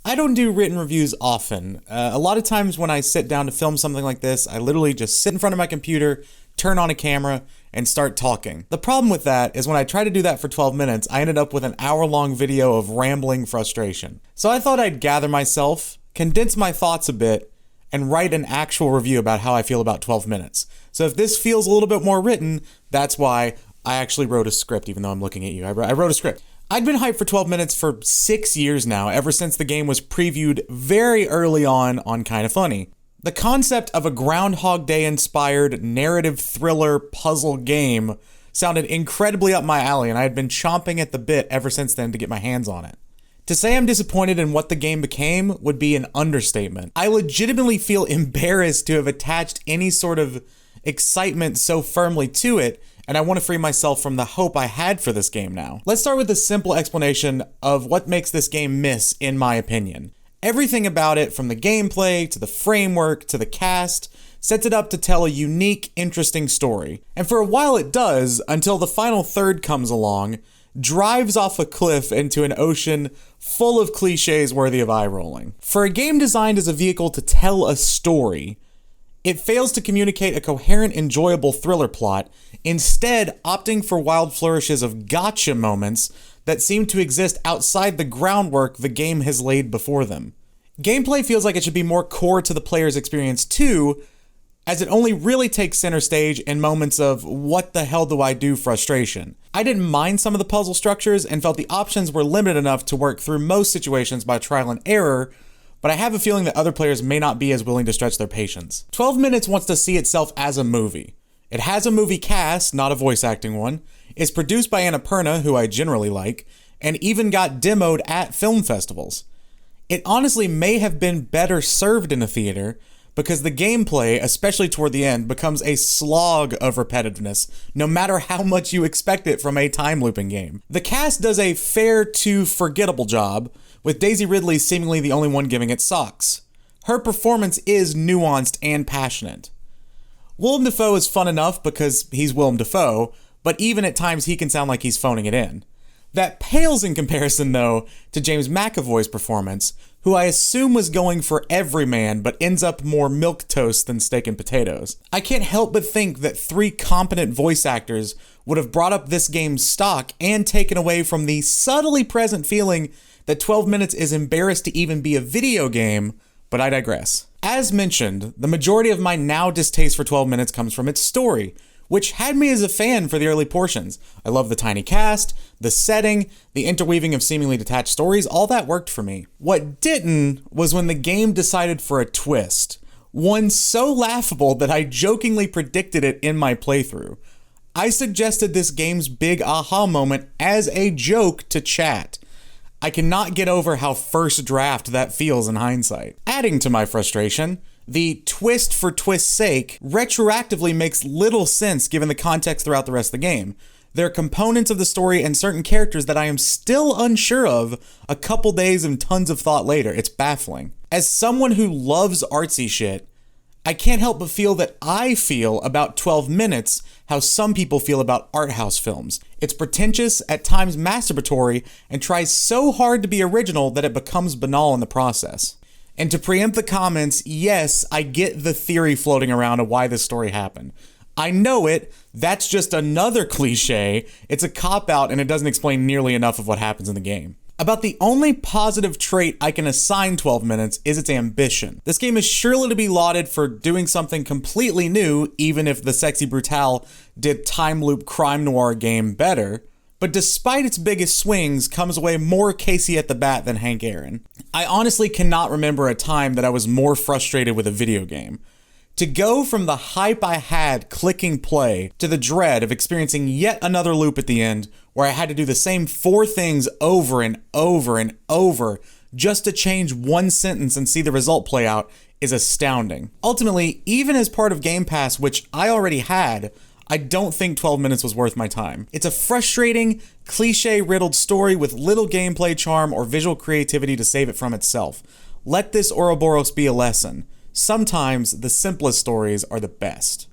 I don't do written reviews often. A lot of times when I sit down to film something like this, I literally just sit in front of my computer, turn on a camera, and start talking. The problem with that is when I try to do that for 12 minutes, I ended up with an hour-long video of rambling frustration. So I thought I'd gather myself, condense my thoughts a bit, and write an actual review about how I feel about 12 minutes. So if this feels a little bit more written, that's why I actually wrote a script, even though I'm looking at you. I wrote a script. I'd been hyped for 12 minutes for 6 years now, ever since the game was previewed very early on Kinda Funny. The concept of a Groundhog Day-inspired narrative thriller puzzle game sounded incredibly up my alley, and I had been chomping at the bit ever since then to get my hands on it. To say I'm disappointed in what the game became would be an understatement. I legitimately feel embarrassed to have attached any sort of excitement so firmly to it, and I want to free myself from the hope I had for this game now. Let's start with a simple explanation of what makes this game miss, in my opinion. Everything about it, from the gameplay, to the framework, to the cast, sets it up to tell a unique, interesting story. And for a while it does, until the final third comes along, drives off a cliff into an ocean full of cliches worthy of eye-rolling. For a game designed as a vehicle to tell a story, it fails to communicate a coherent, enjoyable thriller plot, instead opting for wild flourishes of gotcha moments that seem to exist outside the groundwork the game has laid before them. Gameplay feels like it should be more core to the player's experience too, as it only really takes center stage in moments of what the hell do I do frustration. I didn't mind some of the puzzle structures and felt the options were limited enough to work through most situations by trial and error, but I have a feeling that other players may not be as willing to stretch their patience. 12 Minutes wants to see itself as a movie. It has a movie cast, not a voice acting one. It's produced by Annapurna, who I generally like, and even got demoed at film festivals. It honestly may have been better served in a theater, because the gameplay, especially toward the end, becomes a slog of repetitiveness, no matter how much you expect it from a time-looping game. The cast does a fair to forgettable job, with Daisy Ridley seemingly the only one giving it socks. Her performance is nuanced and passionate. Willem Defoe is fun enough because he's Willem Defoe, but even at times he can sound like he's phoning it in. That pales in comparison, though, to James McAvoy's performance, who I assume was going for everyman but ends up more milquetoast than steak and potatoes. I can't help but think that 3 competent voice actors would have brought up this game's stock and taken away from the subtly present feeling that 12 Minutes is embarrassed to even be a video game, but I digress. As mentioned, the majority of my now distaste for 12 Minutes comes from its story, which had me as a fan for the early portions. I love the tiny cast, the setting, the interweaving of seemingly detached stories, all that worked for me. What didn't was when the game decided for a twist, one so laughable that I jokingly predicted it in my playthrough. I suggested this game's big aha moment as a joke to chat. I cannot get over how first draft that feels in hindsight. Adding to my frustration, the twist for twist's sake retroactively makes little sense given the context throughout the rest of the game. There are components of the story and certain characters that I am still unsure of a couple days and tons of thought later. It's baffling. As someone who loves artsy shit, I can't help but feel that I feel about 12 Minutes how some people feel about art house films. It's pretentious, at times masturbatory, and tries so hard to be original that it becomes banal in the process. And to preempt the comments, yes, I get the theory floating around of why this story happened. I know it, that's just another cliche, it's a cop-out and it doesn't explain nearly enough of what happens in the game. About the only positive trait I can assign 12 Minutes is its ambition. This game is surely to be lauded for doing something completely new, even if the Sexy Brutale did time loop crime noir game better. But despite its biggest swings, comes away more Casey at the bat than Hank Aaron. I honestly cannot remember a time that I was more frustrated with a video game. To go from the hype I had clicking play to the dread of experiencing yet another loop at the end where I had to do the same 4 things over and over and over just to change one sentence and see the result play out is astounding. Ultimately, even as part of Game Pass, which I already had, I don't think 12 Minutes was worth my time. It's a frustrating, cliche-riddled story with little gameplay charm or visual creativity to save it from itself. Let this Ouroboros be a lesson. Sometimes the simplest stories are the best.